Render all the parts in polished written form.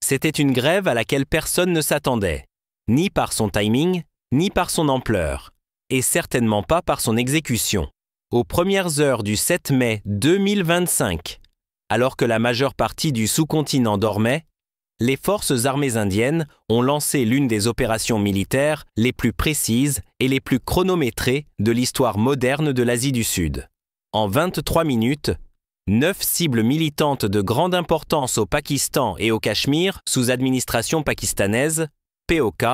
C'était une grève à laquelle personne ne s'attendait, ni par son timing, ni par son ampleur, et certainement pas par son exécution. Aux premières heures du 7 mai 2025, alors que la majeure partie du sous-continent dormait, les forces armées indiennes ont lancé l'une des opérations militaires les plus précises et les plus chronométrées de l'histoire moderne de l'Asie du Sud. En 23 minutes, 9 cibles militantes de grande importance au Pakistan et au Cachemire, sous administration pakistanaise, POK,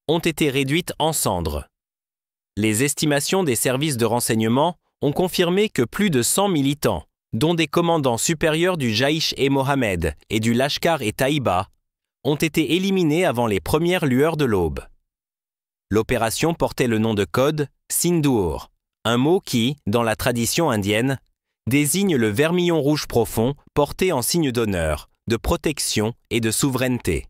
ont été réduites en cendres. Les estimations des services de renseignement ont confirmé que plus de 100 militants, dont des commandants supérieurs du Jaïch-e-Mohammed et du Lashkar-e-Taïba, ont été éliminés avant les premières lueurs de l'aube. L'opération portait le nom de code Sindoor, un mot qui, dans la tradition indienne, désigne le vermillon rouge profond porté en signe d'honneur, de protection et de souveraineté.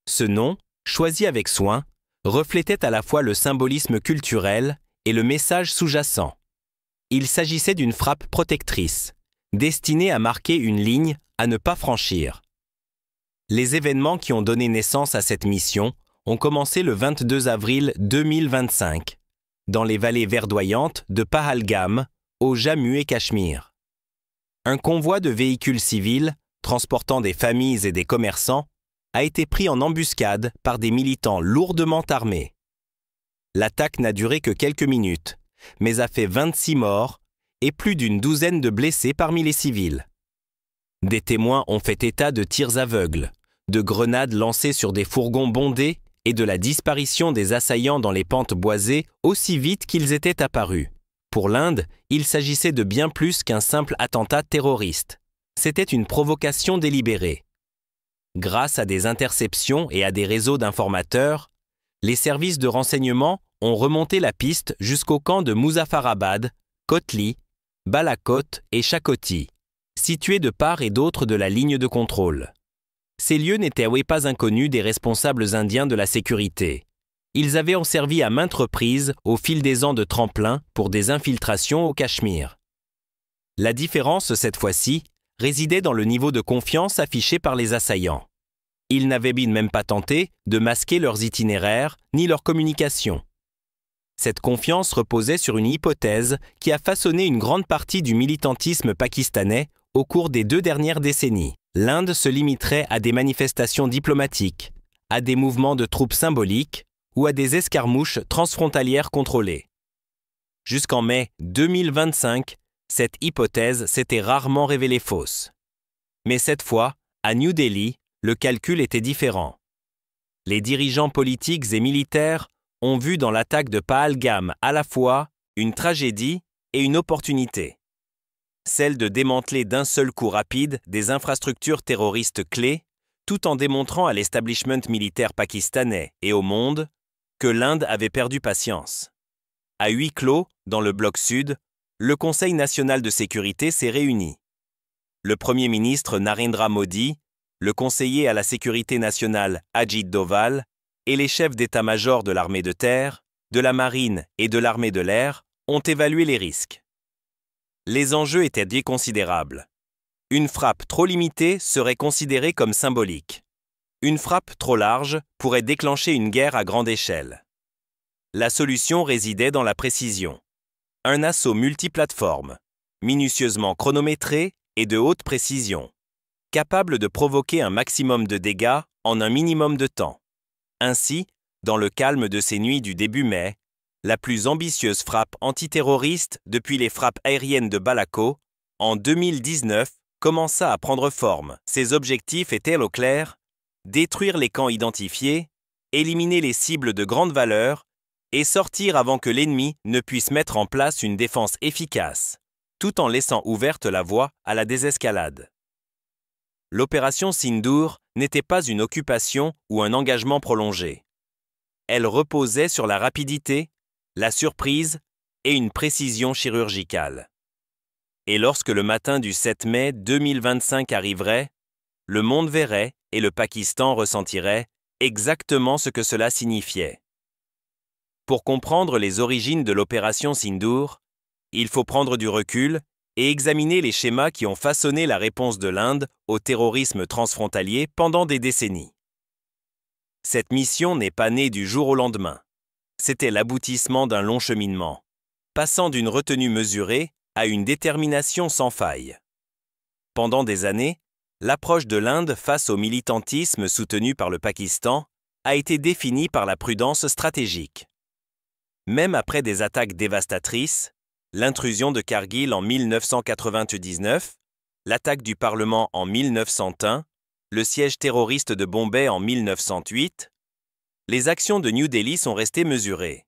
Ce nom, choisi avec soin, reflétait à la fois le symbolisme culturel et le message sous-jacent. Il s'agissait d'une frappe protectrice, destinée à marquer une ligne à ne pas franchir. Les événements qui ont donné naissance à cette mission ont commencé le 22 avril 2025, dans les vallées verdoyantes de Pahalgam, au Jammu et Cachemire. Un convoi de véhicules civils, transportant des familles et des commerçants, a été pris en embuscade par des militants lourdement armés. L'attaque n'a duré que quelques minutes, mais a fait 26 morts et plus d'une douzaine de blessés parmi les civils. Des témoins ont fait état de tirs aveugles, de grenades lancées sur des fourgons bondés et de la disparition des assaillants dans les pentes boisées aussi vite qu'ils étaient apparus. Pour l'Inde, il s'agissait de bien plus qu'un simple attentat terroriste. C'était une provocation délibérée. Grâce à des interceptions et à des réseaux d'informateurs, les services de renseignement ont remonté la piste jusqu'au camp de Muzaffarabad, Kotli, Balakot et Shakoti, situés de part et d'autre de la ligne de contrôle. Ces lieux n'étaient pas inconnus des responsables indiens de la sécurité. Ils avaient servi à maintes reprises au fil des ans de tremplin pour des infiltrations au Cachemire. La différence, cette fois-ci, résidait dans le niveau de confiance affiché par les assaillants. Ils n'avaient même pas tenté de masquer leurs itinéraires ni leurs communications. Cette confiance reposait sur une hypothèse qui a façonné une grande partie du militantisme pakistanais au cours des 2 dernières décennies. L'Inde se limiterait à des manifestations diplomatiques, à des mouvements de troupes symboliques ou à des escarmouches transfrontalières contrôlées. Jusqu'en mai 2025, cette hypothèse s'était rarement révélée fausse. Mais cette fois, à New Delhi, le calcul était différent. Les dirigeants politiques et militaires ont vu dans l'attaque de Pahalgam à la fois une tragédie et une opportunité. Celle de démanteler d'un seul coup rapide des infrastructures terroristes clés, tout en démontrant à l'establishment militaire pakistanais et au monde que l'Inde avait perdu patience. À huis clos, dans le bloc sud, le Conseil national de sécurité s'est réuni. Le Premier ministre Narendra Modi, le conseiller à la sécurité nationale Ajit Doval et les chefs d'état-major de l'armée de terre, de la marine et de l'armée de l'air ont évalué les risques. Les enjeux étaient déconsidérables. Une frappe trop limitée serait considérée comme symbolique. Une frappe trop large pourrait déclencher une guerre à grande échelle. La solution résidait dans la précision. Un assaut multiplateforme, minutieusement chronométré et de haute précision, capable de provoquer un maximum de dégâts en un minimum de temps. Ainsi, dans le calme de ces nuits du début mai, la plus ambitieuse frappe antiterroriste depuis les frappes aériennes de Balako, en 2019, commença à prendre forme. Ses objectifs étaient au clair: détruire les camps identifiés, éliminer les cibles de grande valeur et sortir avant que l'ennemi ne puisse mettre en place une défense efficace, tout en laissant ouverte la voie à la désescalade. L'opération Sindoor n'était pas une occupation ou un engagement prolongé. Elle reposait sur la rapidité, la surprise et une précision chirurgicale. Et lorsque le matin du 7 mai 2025 arriverait, le monde verrait et le Pakistan ressentirait exactement ce que cela signifiait. Pour comprendre les origines de l'opération Sindoor, il faut prendre du recul et examiner les schémas qui ont façonné la réponse de l'Inde au terrorisme transfrontalier pendant des décennies. Cette mission n'est pas née du jour au lendemain. C'était l'aboutissement d'un long cheminement, passant d'une retenue mesurée à une détermination sans faille. Pendant des années, l'approche de l'Inde face au militantisme soutenu par le Pakistan a été définie par la prudence stratégique. Même après des attaques dévastatrices, l'intrusion de Kargil en 1999, l'attaque du Parlement en 1901, le siège terroriste de Bombay en 1908, les actions de New Delhi sont restées mesurées.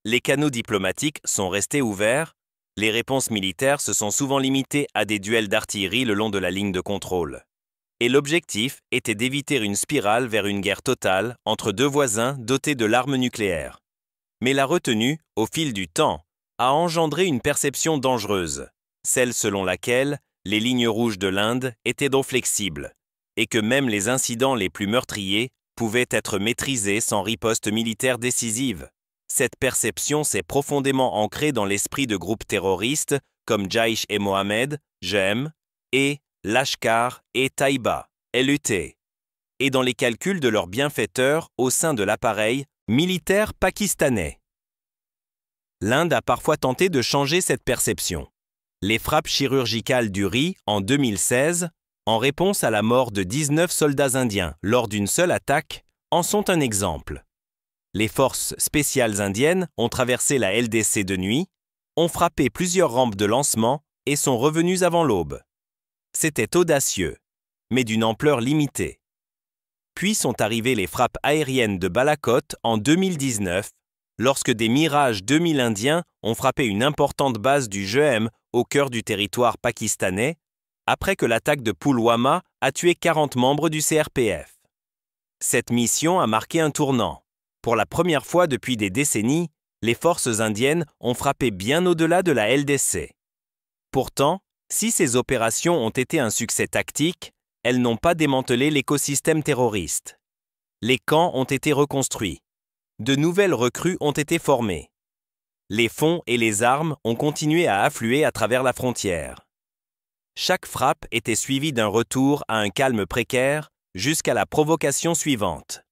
Les canaux diplomatiques sont restés ouverts, les réponses militaires se sont souvent limitées à des duels d'artillerie le long de la ligne de contrôle. Et l'objectif était d'éviter une spirale vers une guerre totale entre deux voisins dotés de l'arme nucléaire. Mais la retenue, au fil du temps, a engendré une perception dangereuse, celle selon laquelle les lignes rouges de l'Inde étaient donc flexibles, et que même les incidents les plus meurtriers pouvaient être maîtrisés sans riposte militaire décisive. Cette perception s'est profondément ancrée dans l'esprit de groupes terroristes comme Jaish et Mohammed, JEM, et Lashkar et Taiba, LUT, et dans les calculs de leurs bienfaiteurs au sein de l'appareil militaire pakistanais. L'Inde a parfois tenté de changer cette perception. Les frappes chirurgicales d'Uri en 2016, en réponse à la mort de 19 soldats indiens lors d'une seule attaque, en sont un exemple. Les forces spéciales indiennes ont traversé la LDC de nuit, ont frappé plusieurs rampes de lancement et sont revenues avant l'aube. C'était audacieux, mais d'une ampleur limitée. Puis sont arrivées les frappes aériennes de Balakot en 2019, lorsque des Mirage 2000 indiens ont frappé une importante base du JEM au cœur du territoire pakistanais, après que l'attaque de Pulwama a tué 40 membres du CRPF. Cette mission a marqué un tournant. Pour la première fois depuis des décennies, les forces indiennes ont frappé bien au-delà de la LDC. Pourtant, si ces opérations ont été un succès tactique, elles n'ont pas démantelé l'écosystème terroriste. Les camps ont été reconstruits. De nouvelles recrues ont été formées. Les fonds et les armes ont continué à affluer à travers la frontière. Chaque frappe était suivie d'un retour à un calme précaire jusqu'à la provocation suivante.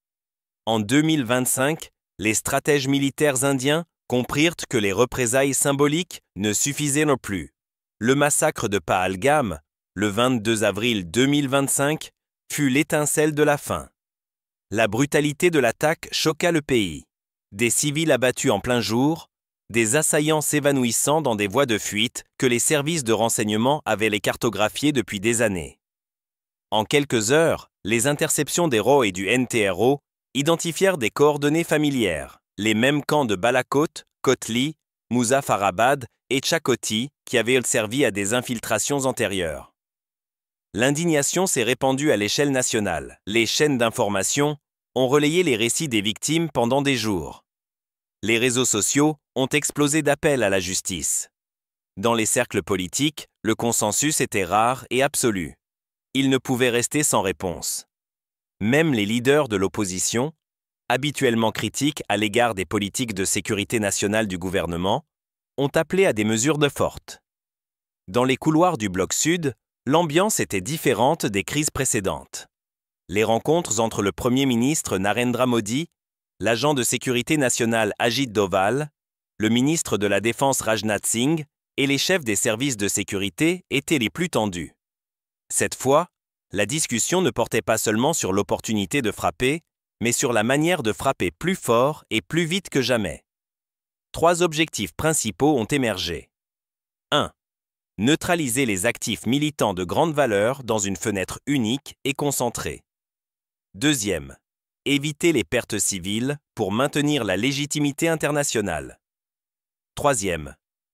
En 2025, les stratèges militaires indiens comprirent que les représailles symboliques ne suffisaient non plus. Le massacre de Pahalgam, le 22 avril 2025, fut l'étincelle de la fin. La brutalité de l'attaque choqua le pays. Des civils abattus en plein jour, des assaillants s'évanouissant dans des voies de fuite que les services de renseignement avaient les cartographiés depuis des années. En quelques heures, les interceptions des RAW et du NTRO identifièrent des coordonnées familières, les mêmes camps de Balakot, Kotli, Muzaffarabad et Chakoti qui avaient servi à des infiltrations antérieures. L'indignation s'est répandue à l'échelle nationale. Les chaînes d'information ont relayé les récits des victimes pendant des jours. Les réseaux sociaux ont explosé d'appels à la justice. Dans les cercles politiques, le consensus était rare et absolu. Il ne pouvait rester sans réponse. Même les leaders de l'opposition, habituellement critiques à l'égard des politiques de sécurité nationale du gouvernement, ont appelé à des mesures de force. Dans les couloirs du bloc sud, l'ambiance était différente des crises précédentes. Les rencontres entre le Premier ministre Narendra Modi, l'agent de sécurité nationale Ajit Doval, le ministre de la Défense Rajnath Singh et les chefs des services de sécurité étaient les plus tendues. Cette fois, la discussion ne portait pas seulement sur l'opportunité de frapper, mais sur la manière de frapper plus fort et plus vite que jamais. 3 objectifs principaux ont émergé. 1. Neutraliser les actifs militants de grande valeur dans une fenêtre unique et concentrée. 2. Éviter les pertes civiles pour maintenir la légitimité internationale. 3.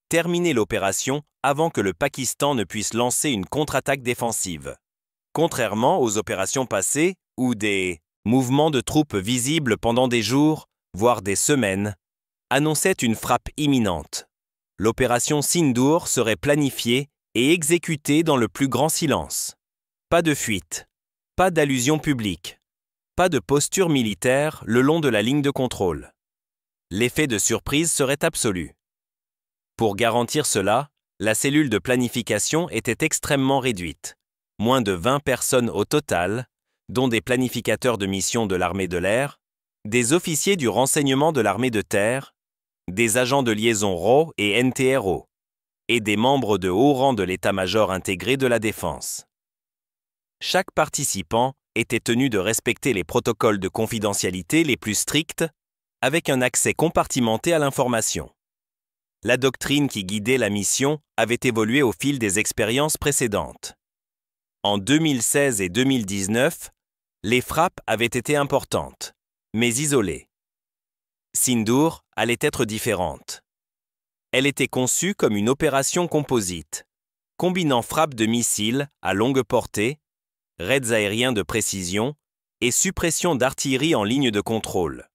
Terminer l'opération avant que le Pakistan ne puisse lancer une contre-attaque défensive. Contrairement aux opérations passées, où des mouvements de troupes visibles pendant des jours, voire des semaines, annonçaient une frappe imminente. L'opération Sindoor serait planifiée et exécutée dans le plus grand silence. Pas de fuite, pas d'allusion publique, pas de posture militaire le long de la ligne de contrôle. L'effet de surprise serait absolu. Pour garantir cela, La cellule de planification était extrêmement réduite. Moins de 20 personnes au total, dont des planificateurs de mission de l'armée de l'air, des officiers du renseignement de l'armée de terre, des agents de liaison RAW et NTRO, et des membres de haut rang de l'état-major intégré de la défense. Chaque participant était tenu de respecter les protocoles de confidentialité les plus stricts, avec un accès compartimenté à l'information. La doctrine qui guidait la mission avait évolué au fil des expériences précédentes. En 2016 et 2019, les frappes avaient été importantes, mais isolées. Sindoor allait être différente. Elle était conçue comme une opération composite, combinant frappes de missiles à longue portée, raids aériens de précision et suppression d'artillerie en ligne de contrôle.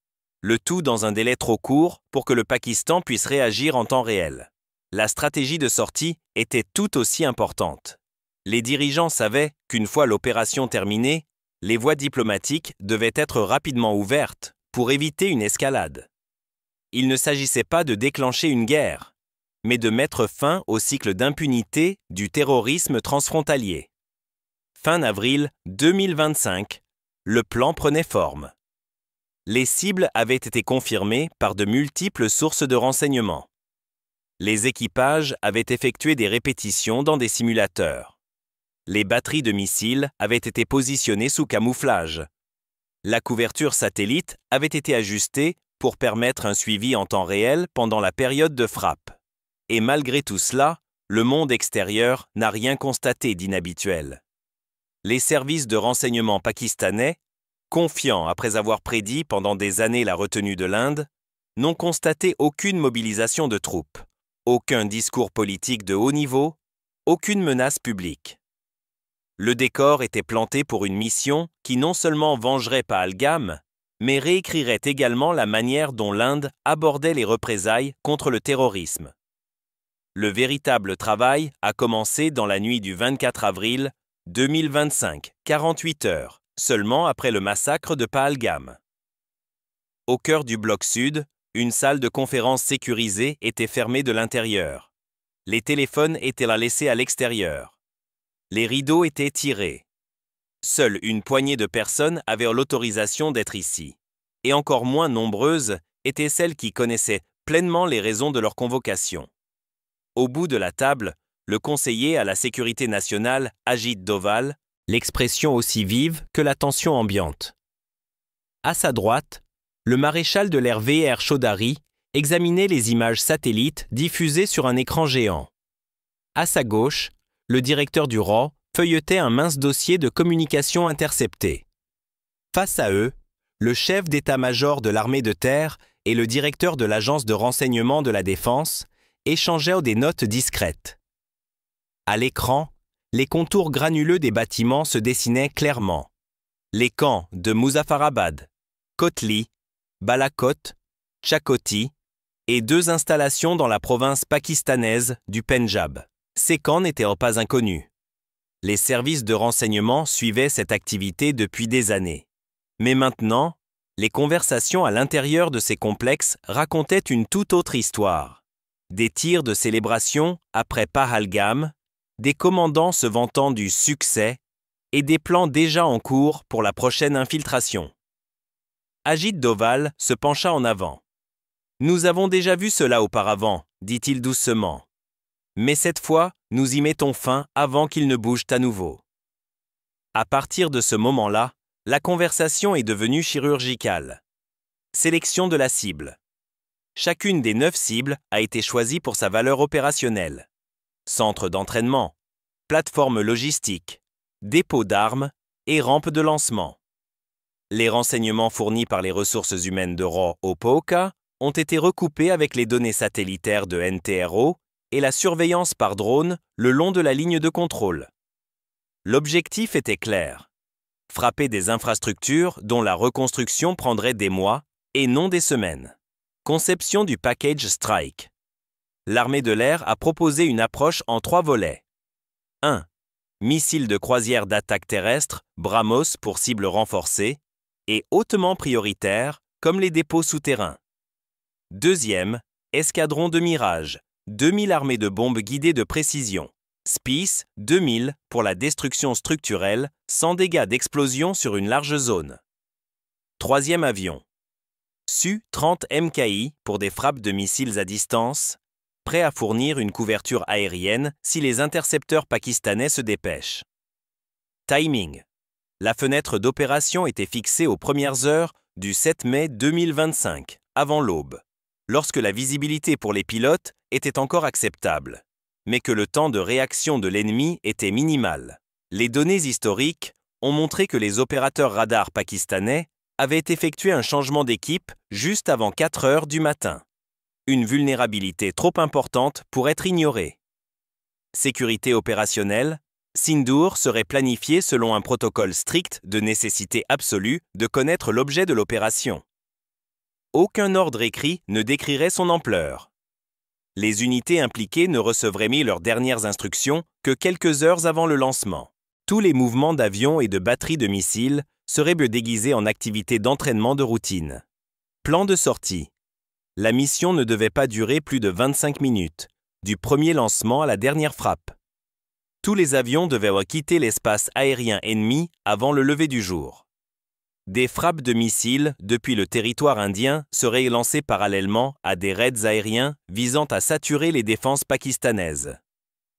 Le tout dans un délai trop court pour que le Pakistan puisse réagir en temps réel. La stratégie de sortie était tout aussi importante. Les dirigeants savaient qu'une fois l'opération terminée, les voies diplomatiques devaient être rapidement ouvertes pour éviter une escalade. Il ne s'agissait pas de déclencher une guerre, mais de mettre fin au cycle d'impunité du terrorisme transfrontalier. Fin avril 2025, le plan prenait forme. Les cibles avaient été confirmées par de multiples sources de renseignement. Les équipages avaient effectué des répétitions dans des simulateurs. Les batteries de missiles avaient été positionnées sous camouflage. La couverture satellite avait été ajustée pour permettre un suivi en temps réel pendant la période de frappe. Et malgré tout cela, le monde extérieur n'a rien constaté d'inhabituel. Les services de renseignement pakistanais, confiants après avoir prédit pendant des années la retenue de l'Inde, n'ont constaté aucune mobilisation de troupes, aucun discours politique de haut niveau, aucune menace publique. Le décor était planté pour une mission qui non seulement vengerait Pahalgam, mais réécrirait également la manière dont l'Inde abordait les représailles contre le terrorisme. Le véritable travail a commencé dans la nuit du 24 avril 2025, 48 heures, seulement après le massacre de Pahalgam. Au cœur du bloc sud, une salle de conférence sécurisée était fermée de l'intérieur. Les téléphones étaient laissés à l'extérieur. Les rideaux étaient tirés. Seule une poignée de personnes avaient l'autorisation d'être ici. Et encore moins nombreuses étaient celles qui connaissaient pleinement les raisons de leur convocation. Au bout de la table, le conseiller à la sécurité nationale, Ajit Doval, l'expression aussi vive que la tension ambiante. À sa droite, le maréchal de l'air V.R. Chaudhary examinait les images satellites diffusées sur un écran géant. À sa gauche, le directeur du RAW feuilletait un mince dossier de communication interceptée. Face à eux, le chef d'état-major de l'armée de terre et le directeur de l'agence de renseignement de la défense échangèrent des notes discrètes. À l'écran, les contours granuleux des bâtiments se dessinaient clairement. Les camps de Muzaffarabad, Kotli, Balakot, Chakoti et 2 installations dans la province pakistanaise du Pendjab. Ces camps n'étaient pas inconnus. Les services de renseignement suivaient cette activité depuis des années. Mais maintenant, les conversations à l'intérieur de ces complexes racontaient une toute autre histoire. Des tirs de célébration après Pahalgam, des commandants se vantant du succès et des plans déjà en cours pour la prochaine infiltration. Ajit Doval se pencha en avant. « Nous avons déjà vu cela auparavant, dit-il doucement. Mais cette fois, nous y mettons fin avant qu'ils ne bougent à nouveau. » À partir de ce moment-là, la conversation est devenue chirurgicale. Sélection de la cible. Chacune des 9 cibles a été choisie pour sa valeur opérationnelle. Centre d'entraînement, plateforme logistique, dépôt d'armes et rampe de lancement. Les renseignements fournis par les ressources humaines de RAW au POCA ont été recoupés avec les données satellitaires de NTRO et la surveillance par drone le long de la ligne de contrôle. L'objectif était clair. Frapper des infrastructures dont la reconstruction prendrait des mois et non des semaines. Conception du package Strike. L'armée de l'air a proposé une approche en 3 volets. 1. Missiles de croisière d'attaque terrestre, BrahMos pour cibles renforcées, et hautement prioritaires, comme les dépôts souterrains. 2. Escadron de Mirage, 2000 armées de bombes guidées de précision. Spice 2000 pour la destruction structurelle sans dégâts d'explosion sur une large zone. Troisième avion. Su-30 MKI pour des frappes de missiles à distance, prêt à fournir une couverture aérienne si les intercepteurs pakistanais se dépêchent. Timing. La fenêtre d'opération était fixée aux premières heures du 7 mai 2025, avant l'aube, lorsque la visibilité pour les pilotes était encore acceptable, mais que le temps de réaction de l'ennemi était minimal. Les données historiques ont montré que les opérateurs radars pakistanais avaient effectué un changement d'équipe juste avant 4 heures du matin. Une vulnérabilité trop importante pour être ignorée. Sécurité opérationnelle. Sindoor serait planifié selon un protocole strict de nécessité absolue de connaître l'objet de l'opération. Aucun ordre écrit ne décrirait son ampleur. Les unités impliquées ne recevraient leurs dernières instructions que quelques heures avant le lancement. Tous les mouvements d'avions et de batteries de missiles seraient déguisés en activités d'entraînement de routine. Plan de sortie. La mission ne devait pas durer plus de 25 minutes, du premier lancement à la dernière frappe. Tous les avions devaient quitter l'espace aérien ennemi avant le lever du jour. Des frappes de missiles depuis le territoire indien seraient lancées parallèlement à des raids aériens visant à saturer les défenses pakistanaises.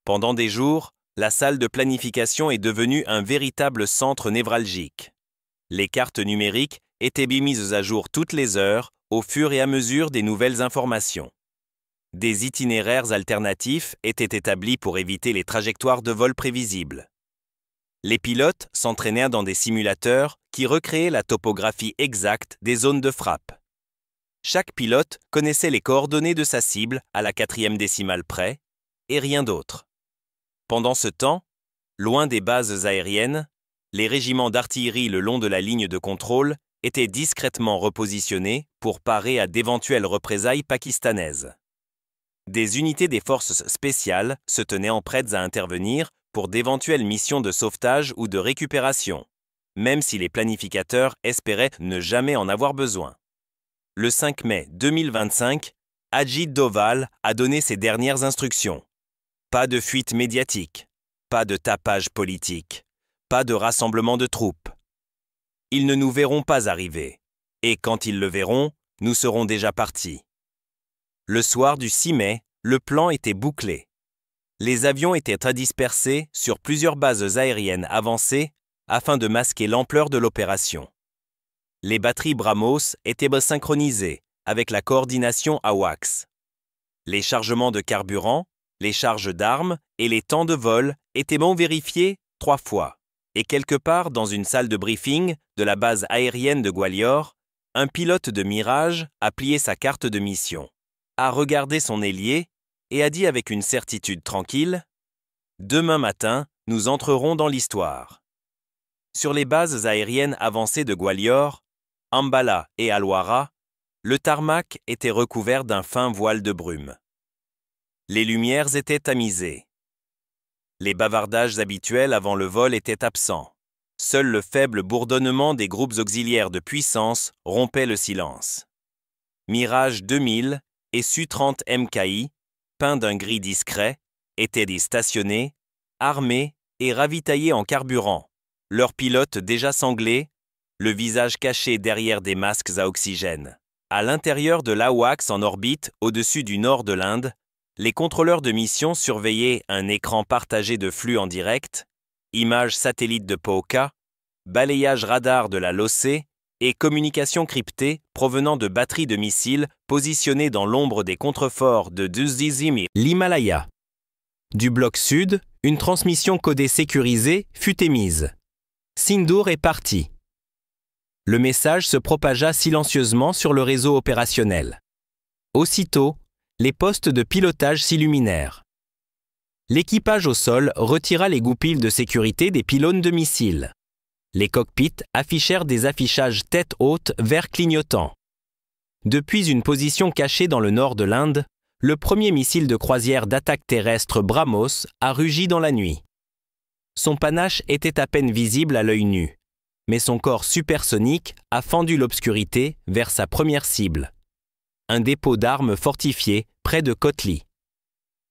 Pendant des jours, la salle de planification est devenue un véritable centre névralgique. Les cartes numériques étaient mises à jour toutes les heures au fur et à mesure des nouvelles informations. Des itinéraires alternatifs étaient établis pour éviter les trajectoires de vol prévisibles. Les pilotes s'entraînèrent dans des simulateurs qui recréaient la topographie exacte des zones de frappe. Chaque pilote connaissait les coordonnées de sa cible à la 4e décimale près, et rien d'autre. Pendant ce temps, loin des bases aériennes, les régiments d'artillerie le long de la ligne de contrôle étaient discrètement repositionnés pour parer à d'éventuelles représailles pakistanaises. Des unités des forces spéciales se tenaient en prêtes à intervenir pour d'éventuelles missions de sauvetage ou de récupération, même si les planificateurs espéraient ne jamais en avoir besoin. Le 5 mai 2025, Ajit Doval a donné ses dernières instructions. Pas de fuite médiatique, pas de tapage politique, pas de rassemblement de troupes. Ils ne nous verront pas arriver, et quand ils le verront, nous serons déjà partis. Le soir du 6 mai, le plan était bouclé. Les avions étaient dispersés sur plusieurs bases aériennes avancées afin de masquer l'ampleur de l'opération. Les batteries BrahMos étaient synchronisées avec la coordination AWACS. Les chargements de carburant, les charges d'armes et les temps de vol étaient vérifiés 3 fois. Et quelque part dans une salle de briefing de la base aérienne de Gwalior, un pilote de Mirage a plié sa carte de mission, a regardé son ailier et a dit avec une certitude tranquille « Demain matin, nous entrerons dans l'histoire ». Sur les bases aériennes avancées de Gwalior, Ambala et Alwara, le tarmac était recouvert d'un fin voile de brume. Les lumières étaient tamisées. Les bavardages habituels avant le vol étaient absents. Seul le faible bourdonnement des groupes auxiliaires de puissance rompait le silence. Mirage 2000 et Su-30 MKI, peints d'un gris discret, étaient des stationnés, armés et ravitaillés en carburant, leurs pilotes déjà sanglés, le visage caché derrière des masques à oxygène. À l'intérieur de l'AWACS en orbite au-dessus du nord de l'Inde, les contrôleurs de mission surveillaient un écran partagé de flux en direct, images satellites de POCA, balayage radar de la LOCE et communications cryptées provenant de batteries de missiles positionnées dans l'ombre des contreforts de Duzizim et l'Himalaya. Du bloc sud, une transmission codée sécurisée fut émise. Sindoor est parti. Le message se propagea silencieusement sur le réseau opérationnel. Aussitôt, les postes de pilotage s'illuminèrent. L'équipage au sol retira les goupilles de sécurité des pylônes de missiles. Les cockpits affichèrent des affichages tête haute vert clignotant. Depuis une position cachée dans le nord de l'Inde, le premier missile de croisière d'attaque terrestre BrahMos a rugi dans la nuit. Son panache était à peine visible à l'œil nu, mais son corps supersonique a fendu l'obscurité vers sa première cible. Un dépôt d'armes fortifié près de Kotli.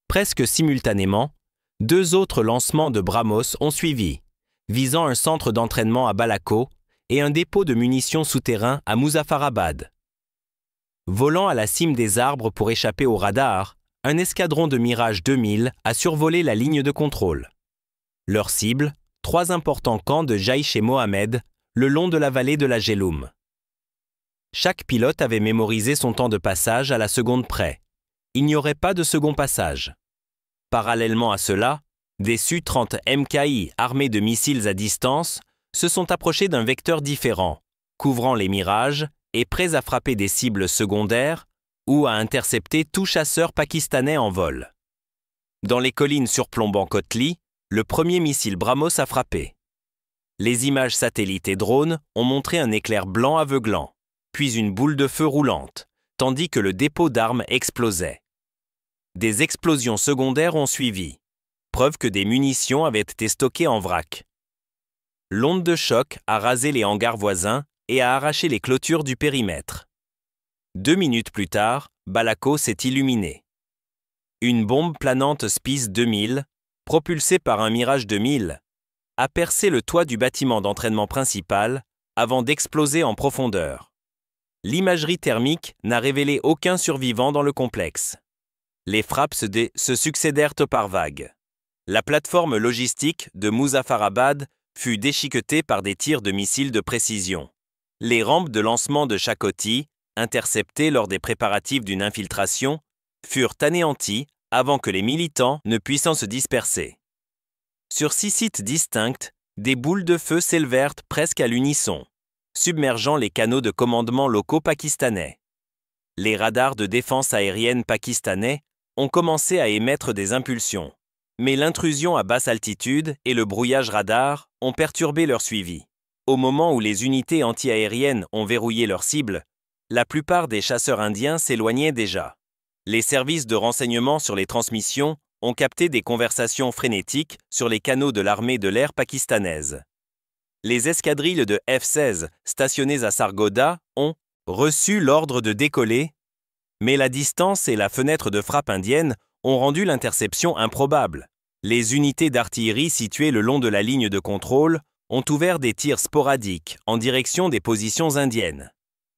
Presque simultanément, 2 autres lancements de BrahMos ont suivi, visant un centre d'entraînement à Balako et un dépôt de munitions souterrain à Muzaffarabad. Volant à la cime des arbres pour échapper au radar, un escadron de Mirage 2000 a survolé la ligne de contrôle. Leur cible, 3 importants camps de Jaïch-e-Mohammed le long de la vallée de la Jhelum. Chaque pilote avait mémorisé son temps de passage à la seconde près. Il n'y aurait pas de second passage. Parallèlement à cela, des Su-30 MKI armés de missiles à distance se sont approchés d'un vecteur différent, couvrant les mirages et prêts à frapper des cibles secondaires ou à intercepter tout chasseur pakistanais en vol. Dans les collines surplombant Kotli, le premier missile BrahMos a frappé. Les images satellites et drones ont montré un éclair blanc aveuglant, puis une boule de feu roulante, tandis que le dépôt d'armes explosait. Des explosions secondaires ont suivi, preuve que des munitions avaient été stockées en vrac. L'onde de choc a rasé les hangars voisins et a arraché les clôtures du périmètre. 2 minutes plus tard, Balako s'est illuminé. Une bombe planante Spice 2000, propulsée par un Mirage 2000, a percé le toit du bâtiment d'entraînement principal avant d'exploser en profondeur. L'imagerie thermique n'a révélé aucun survivant dans le complexe. Les frappes se succédèrent par vagues. La plateforme logistique de Muzaffarabad fut déchiquetée par des tirs de missiles de précision. Les rampes de lancement de Chakoti, interceptées lors des préparatifs d'une infiltration, furent anéanties avant que les militants ne puissent se disperser. Sur 6 sites distincts, des boules de feu s'élevèrent presque à l'unisson, submergeant les canaux de commandement locaux pakistanais. Les radars de défense aérienne pakistanais ont commencé à émettre des impulsions, mais l'intrusion à basse altitude et le brouillage radar ont perturbé leur suivi. Au moment où les unités antiaériennes ont verrouillé leurs cibles, la plupart des chasseurs indiens s'éloignaient déjà. Les services de renseignement sur les transmissions ont capté des conversations frénétiques sur les canaux de l'armée de l'air pakistanaise. Les escadrilles de F-16 stationnées à Sargodha ont reçu l'ordre de décoller, mais la distance et la fenêtre de frappe indienne ont rendu l'interception improbable. Les unités d'artillerie situées le long de la ligne de contrôle ont ouvert des tirs sporadiques en direction des positions indiennes.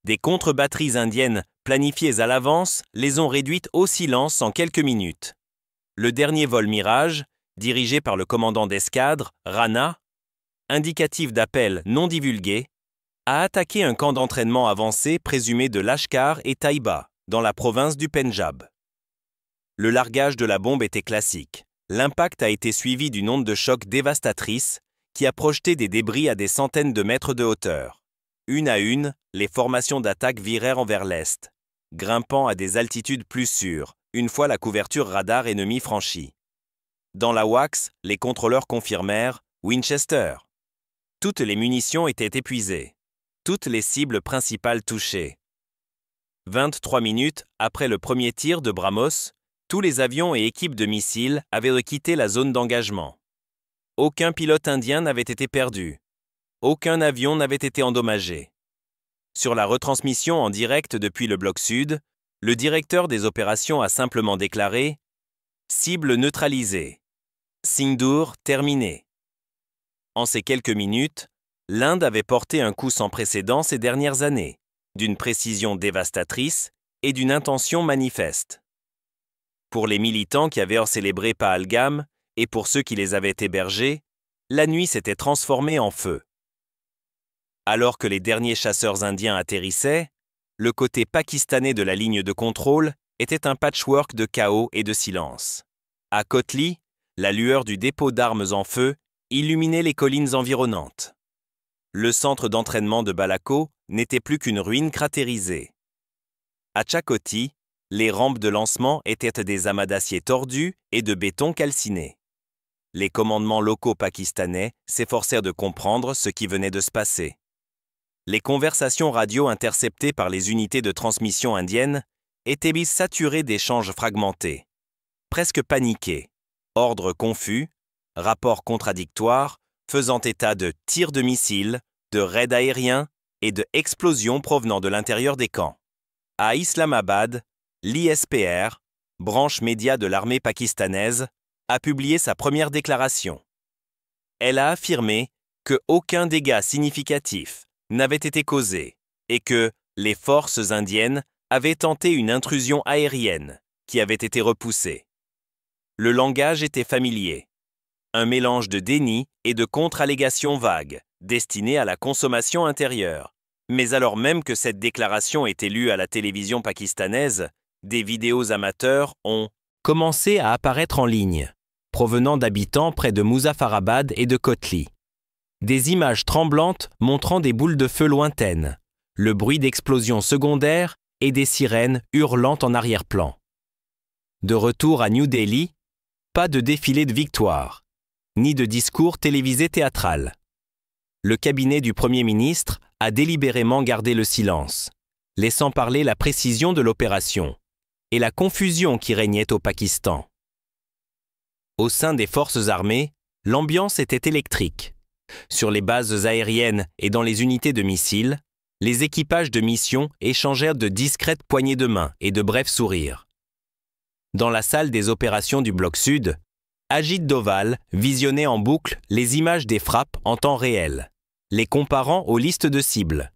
Des contre-batteries indiennes planifiées à l'avance les ont réduites au silence en quelques minutes. Le dernier vol Mirage, dirigé par le commandant d'escadre, Rana, indicatif d'appel non divulgué, a attaqué un camp d'entraînement avancé présumé de Lashkar et Taïba, dans la province du Pendjab. Le largage de la bombe était classique. L'impact a été suivi d'une onde de choc dévastatrice qui a projeté des débris à des centaines de mètres de hauteur. Une à une, les formations d'attaque virèrent vers l'est, grimpant à des altitudes plus sûres, une fois la couverture radar ennemie franchie. Dans la WAX, les contrôleurs confirmèrent « Winchester ». Toutes les munitions étaient épuisées. Toutes les cibles principales touchées. 23 minutes après le premier tir de BrahMos, tous les avions et équipes de missiles avaient quitté la zone d'engagement. Aucun pilote indien n'avait été perdu. Aucun avion n'avait été endommagé. Sur la retransmission en direct depuis le bloc sud, le directeur des opérations a simplement déclaré « Cible neutralisée. Sindoor terminé ». En ces quelques minutes, l'Inde avait porté un coup sans précédent ces dernières années, d'une précision dévastatrice et d'une intention manifeste. Pour les militants qui avaient célébré Pahalgam et pour ceux qui les avaient hébergés, la nuit s'était transformée en feu. Alors que les derniers chasseurs indiens atterrissaient, le côté pakistanais de la ligne de contrôle était un patchwork de chaos et de silence. À Kotli, la lueur du dépôt d'armes en feu illuminait les collines environnantes. Le centre d'entraînement de Balako n'était plus qu'une ruine cratérisée. À Chakoti, les rampes de lancement étaient des amas d'acier tordus et de béton calciné. Les commandements locaux pakistanais s'efforcèrent de comprendre ce qui venait de se passer. Les conversations radio interceptées par les unités de transmission indiennes étaient saturées d'échanges fragmentés, presque paniqués, ordres confus, rapports contradictoires faisant état de tirs de missiles, de raids aériens et de explosions provenant de l'intérieur des camps. À Islamabad, l'ISPR, branche média de l'armée pakistanaise, a publié sa première déclaration. Elle a affirmé que aucun dégât significatif n'avait été causé et que les forces indiennes avaient tenté une intrusion aérienne qui avait été repoussée. Le langage était familier, un mélange de déni et de contre-allégations vagues destinées à la consommation intérieure. Mais alors même que cette déclaration était lue à la télévision pakistanaise, des vidéos amateurs ont commencé à apparaître en ligne, provenant d'habitants près de Muzaffarabad et de Kotli. Des images tremblantes montrant des boules de feu lointaines, le bruit d'explosions secondaires et des sirènes hurlant en arrière-plan. De retour à New Delhi, pas de défilé de victoire, ni de discours télévisé théâtral. Le cabinet du Premier ministre a délibérément gardé le silence, laissant parler la précision de l'opération et la confusion qui régnait au Pakistan. Au sein des forces armées, l'ambiance était électrique. Sur les bases aériennes et dans les unités de missiles, les équipages de mission échangèrent de discrètes poignées de main et de brefs sourires. Dans la salle des opérations du Bloc Sud, Ajit Doval visionnait en boucle les images des frappes en temps réel, les comparant aux listes de cibles.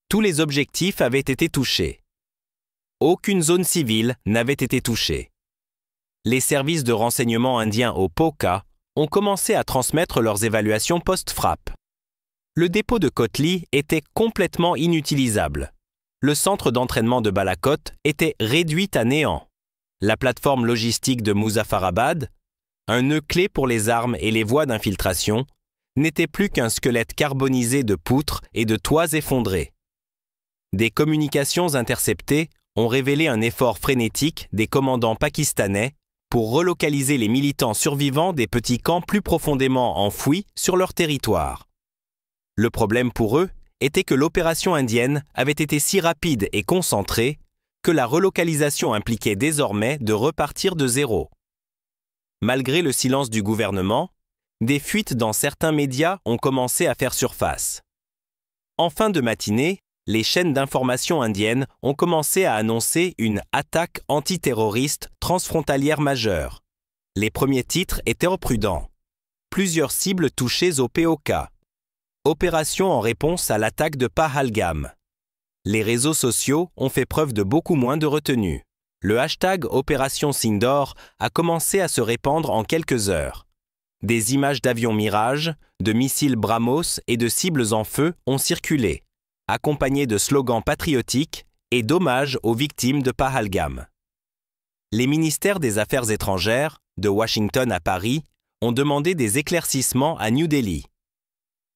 Tous les objectifs avaient été touchés. Aucune zone civile n'avait été touchée. Les services de renseignement indiens au Poka ont commencé à transmettre leurs évaluations post-frappe. Le dépôt de Kotli était complètement inutilisable. Le centre d'entraînement de Balakot était réduit à néant. La plateforme logistique de Muzaffarabad, un nœud clé pour les armes et les voies d'infiltration, n'était plus qu'un squelette carbonisé de poutres et de toits effondrés. Des communications interceptées ont révélé un effort frénétique des commandants pakistanais pour relocaliser les militants survivants des petits camps plus profondément enfouis sur leur territoire. Le problème pour eux était que l'opération indienne avait été si rapide et concentrée que la relocalisation impliquait désormais de repartir de zéro. Malgré le silence du gouvernement, des fuites dans certains médias ont commencé à faire surface. En fin de matinée, les chaînes d'information indiennes ont commencé à annoncer une attaque antiterroriste transfrontalière majeure. Les premiers titres étaient prudents. Plusieurs cibles touchées au POK. Opération en réponse à l'attaque de Pahalgam. Les réseaux sociaux ont fait preuve de beaucoup moins de retenue. Le hashtag Opération Sindor a commencé à se répandre en quelques heures. Des images d'avions Mirage, de missiles BrahMos et de cibles en feu ont circulé, accompagnées de slogans patriotiques et d'hommages aux victimes de Pahalgam. Les ministères des Affaires étrangères, de Washington à Paris, ont demandé des éclaircissements à New Delhi.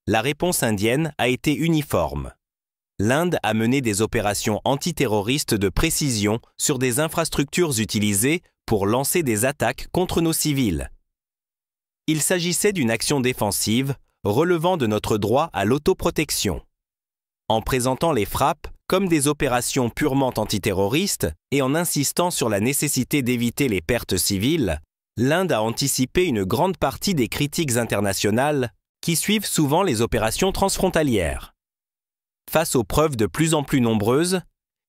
La réponse indienne a été uniforme. L'Inde a mené des opérations antiterroristes de précision sur des infrastructures utilisées pour lancer des attaques contre nos civils. Il s'agissait d'une action défensive relevant de notre droit à l'autoprotection. En présentant les frappes comme des opérations purement antiterroristes et en insistant sur la nécessité d'éviter les pertes civiles, l'Inde a anticipé une grande partie des critiques internationales qui suivent souvent les opérations transfrontalières. Face aux preuves de plus en plus nombreuses,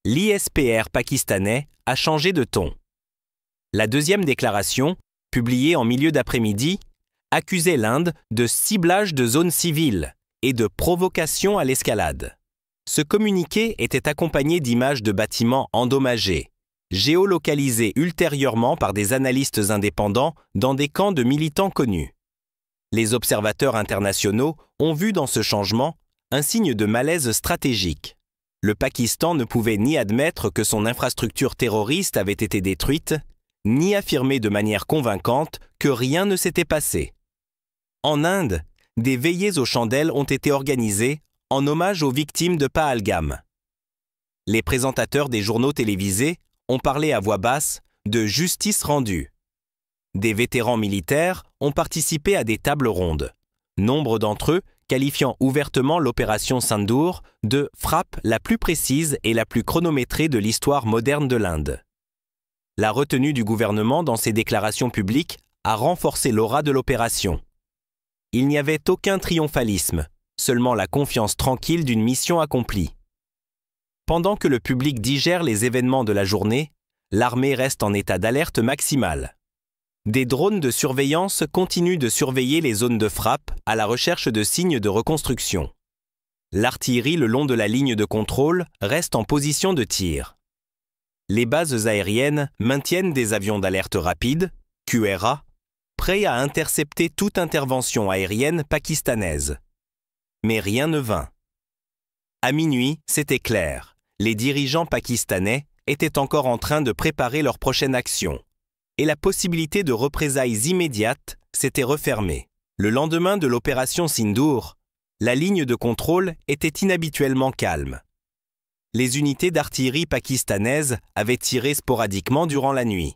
l'ISPR pakistanais a changé de ton. La deuxième déclaration, publiée en milieu d'après-midi, accusait l'Inde de ciblage de zones civiles et de provocation à l'escalade. Ce communiqué était accompagné d'images de bâtiments endommagés, géolocalisés ultérieurement par des analystes indépendants dans des camps de militants connus. Les observateurs internationaux ont vu dans ce changement un signe de malaise stratégique. Le Pakistan ne pouvait ni admettre que son infrastructure terroriste avait été détruite, ni affirmer de manière convaincante que rien ne s'était passé. En Inde, des veillées aux chandelles ont été organisées en hommage aux victimes de Pahalgam. Les présentateurs des journaux télévisés ont parlé à voix basse de justice rendue. Des vétérans militaires ont participé à des tables rondes. Nombre d'entre eux qualifiant ouvertement l'opération Sindoor de frappe la plus précise et la plus chronométrée de l'histoire moderne de l'Inde. La retenue du gouvernement dans ses déclarations publiques a renforcé l'aura de l'opération. Il n'y avait aucun triomphalisme, seulement la confiance tranquille d'une mission accomplie. Pendant que le public digère les événements de la journée, l'armée reste en état d'alerte maximale. Des drones de surveillance continuent de surveiller les zones de frappe à la recherche de signes de reconstruction. L'artillerie le long de la ligne de contrôle reste en position de tir. Les bases aériennes maintiennent des avions d'alerte rapide, QRA, prêts à intercepter toute intervention aérienne pakistanaise. Mais rien ne vint. À minuit, c'était clair. Les dirigeants pakistanais étaient encore en train de préparer leur prochaine action. Et la possibilité de représailles immédiates s'était refermée. Le lendemain de l'opération Sindoor, la ligne de contrôle était inhabituellement calme. Les unités d'artillerie pakistanaises avaient tiré sporadiquement durant la nuit,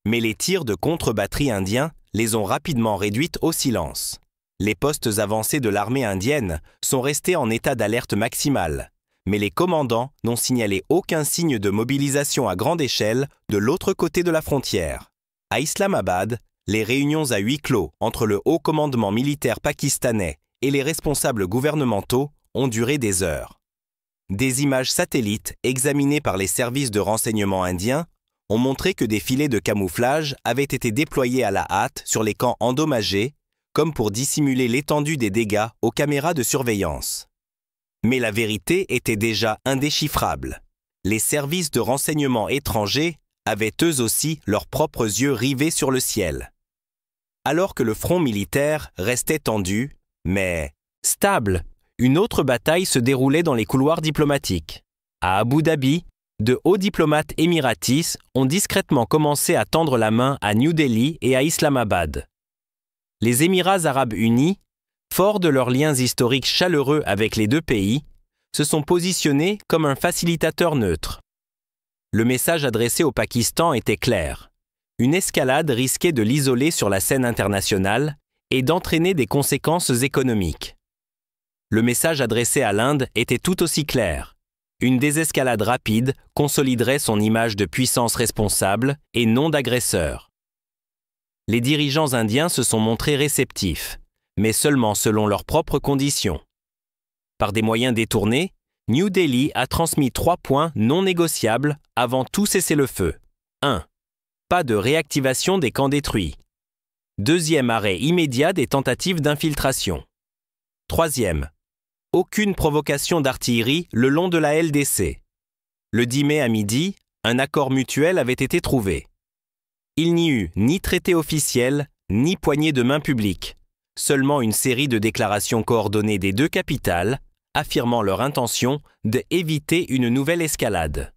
mais les tirs de contre-batterie indiens les ont rapidement réduites au silence. Les postes avancés de l'armée indienne sont restés en état d'alerte maximale, mais les commandants n'ont signalé aucun signe de mobilisation à grande échelle de l'autre côté de la frontière. À Islamabad, les réunions à huis clos entre le haut commandement militaire pakistanais et les responsables gouvernementaux ont duré des heures. Des images satellites examinées par les services de renseignement indiens ont montré que des filets de camouflage avaient été déployés à la hâte sur les camps endommagés, comme pour dissimuler l'étendue des dégâts aux caméras de surveillance. Mais la vérité était déjà indéchiffrable. Les services de renseignement étrangers avaient eux aussi leurs propres yeux rivés sur le ciel. Alors que le front militaire restait tendu, mais stable, une autre bataille se déroulait dans les couloirs diplomatiques. À Abu Dhabi, de hauts diplomates émiratis ont discrètement commencé à tendre la main à New Delhi et à Islamabad. Les Émirats arabes unis, forts de leurs liens historiques chaleureux avec les deux pays, se sont positionnés comme un facilitateur neutre. Le message adressé au Pakistan était clair. Une escalade risquait de l'isoler sur la scène internationale et d'entraîner des conséquences économiques. Le message adressé à l'Inde était tout aussi clair. Une désescalade rapide consoliderait son image de puissance responsable et non d'agresseur. Les dirigeants indiens se sont montrés réceptifs, mais seulement selon leurs propres conditions. Par des moyens détournés, New Delhi a transmis 3 points non négociables avant tout cessez-le-feu. 1. Pas de réactivation des camps détruits. 2e arrêt immédiat des tentatives d'infiltration. 3e. Aucune provocation d'artillerie le long de la LDC. Le 10 mai à midi, un accord mutuel avait été trouvé. Il n'y eut ni traité officiel, ni poignée de main publique, seulement une série de déclarations coordonnées des deux capitales, affirmant leur intention d'éviter une nouvelle escalade.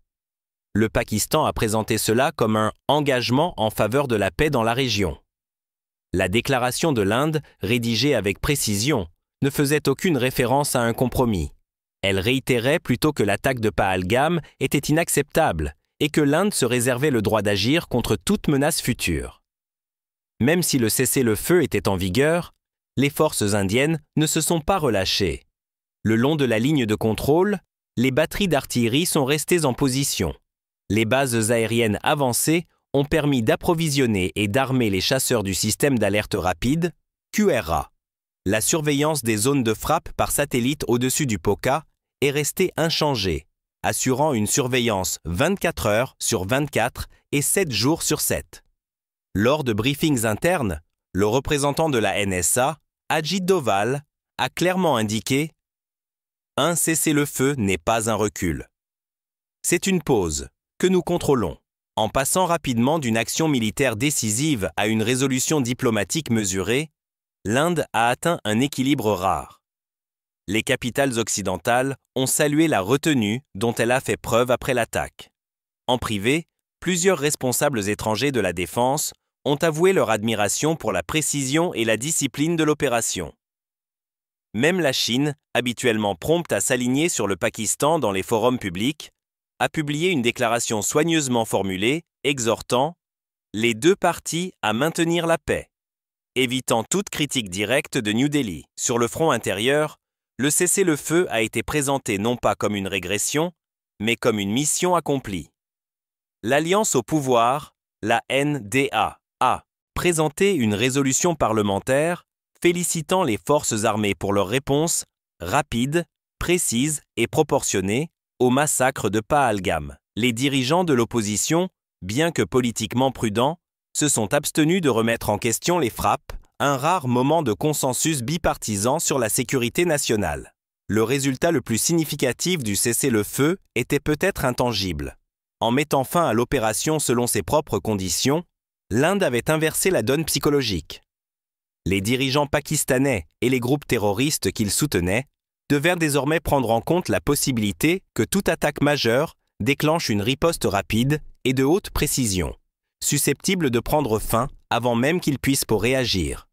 Le Pakistan a présenté cela comme un engagement en faveur de la paix dans la région. La déclaration de l'Inde, rédigée avec précision, ne faisait aucune référence à un compromis. Elle réitérait plutôt que l'attaque de Pahalgam était inacceptable et que l'Inde se réservait le droit d'agir contre toute menace future. Même si le cessez-le-feu était en vigueur, les forces indiennes ne se sont pas relâchées. Le long de la ligne de contrôle, les batteries d'artillerie sont restées en position. Les bases aériennes avancées ont permis d'approvisionner et d'armer les chasseurs du système d'alerte rapide, QRA. La surveillance des zones de frappe par satellite au-dessus du Pokhara est restée inchangée, assurant une surveillance 24 heures sur 24 et 7 jours sur 7. Lors de briefings internes, le représentant de la NSA, Ajit Doval, a clairement indiqué « Un cessez-le-feu n'est pas un recul. C'est une pause que nous contrôlons, en passant rapidement d'une action militaire décisive à une résolution diplomatique mesurée. L'Inde a atteint un équilibre rare. Les capitales occidentales ont salué la retenue dont elle a fait preuve après l'attaque. En privé, plusieurs responsables étrangers de la défense ont avoué leur admiration pour la précision et la discipline de l'opération. Même la Chine, habituellement prompte à s'aligner sur le Pakistan dans les forums publics, a publié une déclaration soigneusement formulée, exhortant les deux parties à maintenir la paix. Évitant toute critique directe de New Delhi. Sur le front intérieur, le cessez-le-feu a été présenté non pas comme une régression, mais comme une mission accomplie. L'Alliance au pouvoir, la NDA, a présenté une résolution parlementaire félicitant les forces armées pour leur réponse rapide, précise et proportionnée au massacre de Pahalgam. Les dirigeants de l'opposition bien que politiquement prudents, se sont abstenus de remettre en question les frappes, un rare moment de consensus bipartisan sur la sécurité nationale. Le résultat le plus significatif du cessez-le-feu était peut-être intangible. En mettant fin à l'opération selon ses propres conditions, l'Inde avait inversé la donne psychologique. Les dirigeants pakistanais et les groupes terroristes qu'ils soutenaient devaient désormais prendre en compte la possibilité que toute attaque majeure déclenche une riposte rapide et de haute précision, susceptible de prendre fin avant même qu'ils puissent réagir.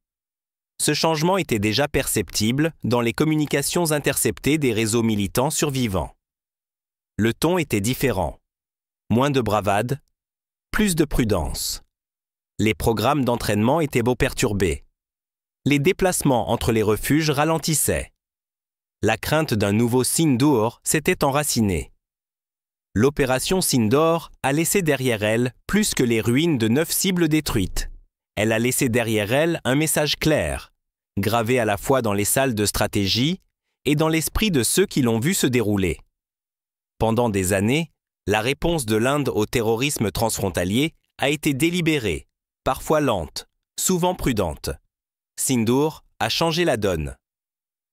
Ce changement était déjà perceptible dans les communications interceptées des réseaux militants survivants. Le ton était différent. Moins de bravade, plus de prudence. Les programmes d'entraînement étaient beaux perturbés. Les déplacements entre les refuges ralentissaient. La crainte d'un nouveau Sindoor s'était enracinée. L'opération Sindoor a laissé derrière elle plus que les ruines de 9 cibles détruites. Elle a laissé derrière elle un message clair, gravé à la fois dans les salles de stratégie et dans l'esprit de ceux qui l'ont vu se dérouler. Pendant des années, la réponse de l'Inde au terrorisme transfrontalier a été délibérée, parfois lente, souvent prudente. Sindoor a changé la donne.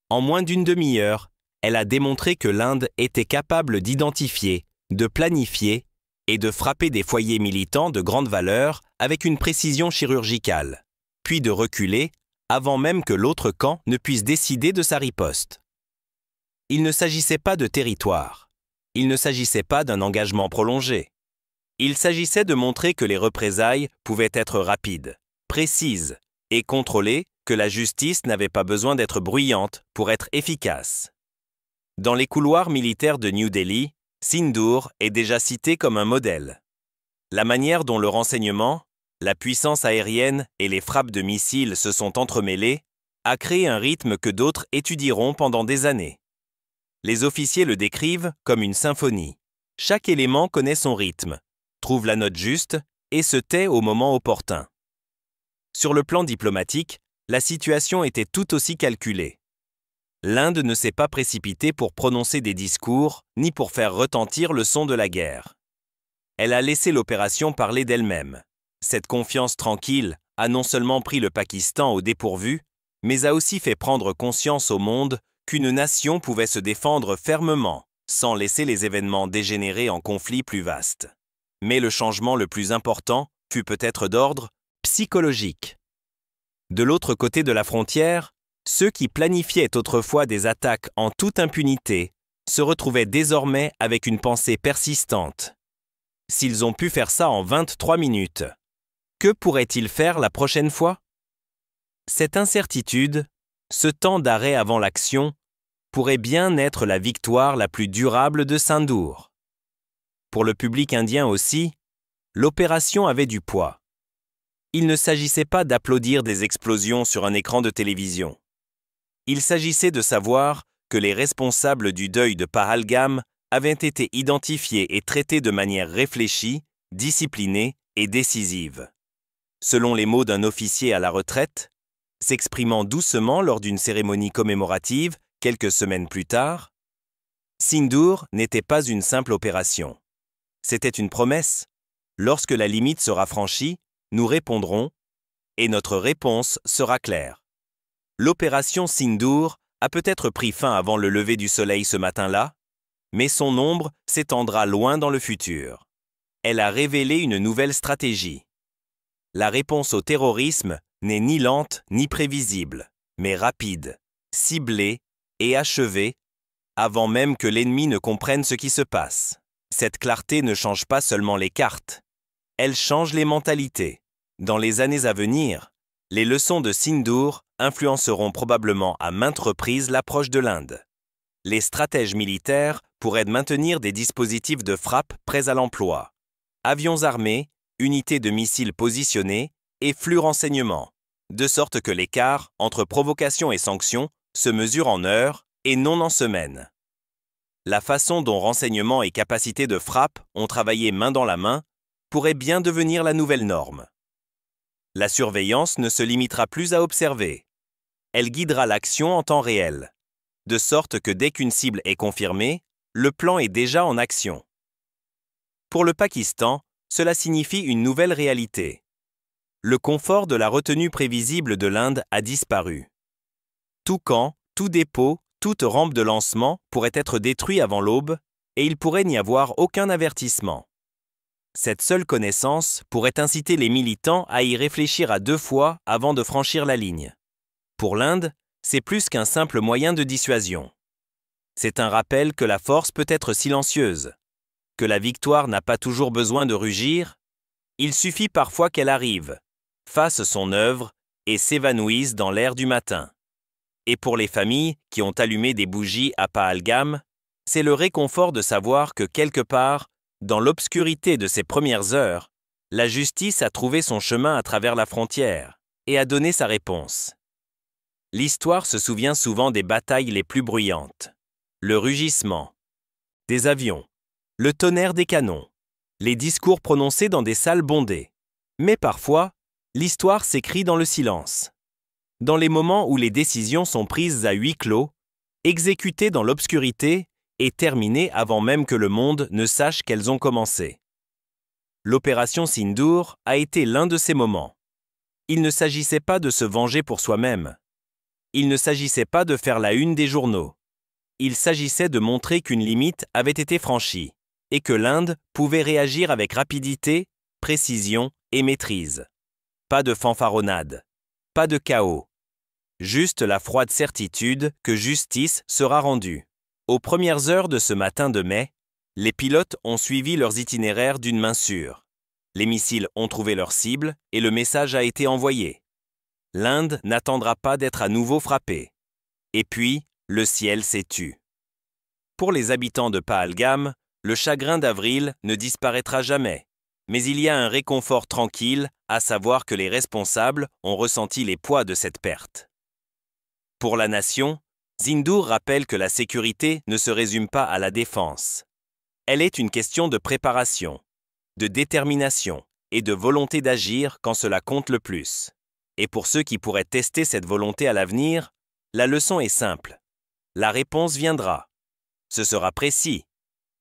En moins d'une demi-heure, elle a démontré que l'Inde était capable d'identifier, de planifier et de frapper des foyers militants de grande valeur avec une précision chirurgicale, puis de reculer avant même que l'autre camp ne puisse décider de sa riposte. Il ne s'agissait pas de territoire. Il ne s'agissait pas d'un engagement prolongé. Il s'agissait de montrer que les représailles pouvaient être rapides, précises et contrôlées, que la justice n'avait pas besoin d'être bruyante pour être efficace. Dans les couloirs militaires de New Delhi, Sindoor est déjà cité comme un modèle. La manière dont le renseignement, la puissance aérienne et les frappes de missiles se sont entremêlées a créé un rythme que d'autres étudieront pendant des années. Les officiers le décrivent comme une symphonie. Chaque élément connaît son rythme, trouve la note juste et se tait au moment opportun. Sur le plan diplomatique, la situation était tout aussi calculée. L'Inde ne s'est pas précipitée pour prononcer des discours, ni pour faire retentir le son de la guerre. Elle a laissé l'opération parler d'elle-même. Cette confiance tranquille a non seulement pris le Pakistan au dépourvu, mais a aussi fait prendre conscience au monde qu'une nation pouvait se défendre fermement, sans laisser les événements dégénérer en conflits plus vastes. Mais le changement le plus important fut peut-être d'ordre psychologique. De l'autre côté de la frontière, ceux qui planifiaient autrefois des attaques en toute impunité se retrouvaient désormais avec une pensée persistante. S'ils ont pu faire ça en 23 minutes, que pourraient-ils faire la prochaine fois? Cette incertitude, ce temps d'arrêt avant l'action, pourrait bien être la victoire la plus durable de Sindoor. Pour le public indien aussi, l'opération avait du poids. Il ne s'agissait pas d'applaudir des explosions sur un écran de télévision. Il s'agissait de savoir que les responsables du deuil de Pahalgam avaient été identifiés et traités de manière réfléchie, disciplinée et décisive. Selon les mots d'un officier à la retraite, s'exprimant doucement lors d'une cérémonie commémorative quelques semaines plus tard, Sindoor n'était pas une simple opération. C'était une promesse. Lorsque la limite sera franchie, nous répondrons, et notre réponse sera claire. L'opération Sindoor a peut-être pris fin avant le lever du soleil ce matin-là, mais son ombre s'étendra loin dans le futur. Elle a révélé une nouvelle stratégie. La réponse au terrorisme n'est ni lente ni prévisible, mais rapide, ciblée et achevée, avant même que l'ennemi ne comprenne ce qui se passe. Cette clarté ne change pas seulement les cartes, elle change les mentalités. Dans les années à venir, les leçons de Sindoor influenceront probablement à maintes reprises l'approche de l'Inde. Les stratèges militaires pourraient maintenir des dispositifs de frappe prêts à l'emploi. Avions armés, unités de missiles positionnés et flux renseignements, de sorte que l'écart entre provocation et sanction se mesure en heures et non en semaines. La façon dont renseignement et capacité de frappe ont travaillé main dans la main pourrait bien devenir la nouvelle norme. La surveillance ne se limitera plus à observer. Elle guidera l'action en temps réel, de sorte que dès qu'une cible est confirmée, le plan est déjà en action. Pour le Pakistan, cela signifie une nouvelle réalité. Le confort de la retenue prévisible de l'Inde a disparu. Tout camp, tout dépôt, toute rampe de lancement pourrait être détruit avant l'aube et il pourrait n'y avoir aucun avertissement. Cette seule connaissance pourrait inciter les militants à y réfléchir à 2 fois avant de franchir la ligne. Pour l'Inde, c'est plus qu'un simple moyen de dissuasion. C'est un rappel que la force peut être silencieuse, que la victoire n'a pas toujours besoin de rugir, il suffit parfois qu'elle arrive, fasse son œuvre et s'évanouisse dans l'air du matin. Et pour les familles qui ont allumé des bougies à Pahalgam, c'est le réconfort de savoir que quelque part, dans l'obscurité de ces premières heures, la justice a trouvé son chemin à travers la frontière et a donné sa réponse. L'histoire se souvient souvent des batailles les plus bruyantes. Le rugissement des avions, le tonnerre des canons, les discours prononcés dans des salles bondées. Mais parfois, l'histoire s'écrit dans le silence. Dans les moments où les décisions sont prises à huis clos, exécutées dans l'obscurité et terminées avant même que le monde ne sache qu'elles ont commencé. L'opération Sindoor a été l'un de ces moments. Il ne s'agissait pas de se venger pour soi-même. Il ne s'agissait pas de faire la une des journaux. Il s'agissait de montrer qu'une limite avait été franchie et que l'Inde pouvait réagir avec rapidité, précision et maîtrise. Pas de fanfaronnade, pas de chaos. Juste la froide certitude que justice sera rendue. Aux premières heures de ce matin de mai, les pilotes ont suivi leurs itinéraires d'une main sûre. Les missiles ont trouvé leur cible et le message a été envoyé. L'Inde n'attendra pas d'être à nouveau frappée. Et puis, le ciel s'est tu. Pour les habitants de Pahalgam, le chagrin d'avril ne disparaîtra jamais. Mais il y a un réconfort tranquille, à savoir que les responsables ont ressenti les poids de cette perte. Pour la nation, Sindoor rappelle que la sécurité ne se résume pas à la défense. Elle est une question de préparation, de détermination et de volonté d'agir quand cela compte le plus. Et pour ceux qui pourraient tester cette volonté à l'avenir, la leçon est simple. La réponse viendra. Ce sera précis.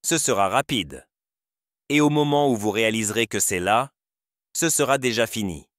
Ce sera rapide. Et au moment où vous réaliserez que c'est là, ce sera déjà fini.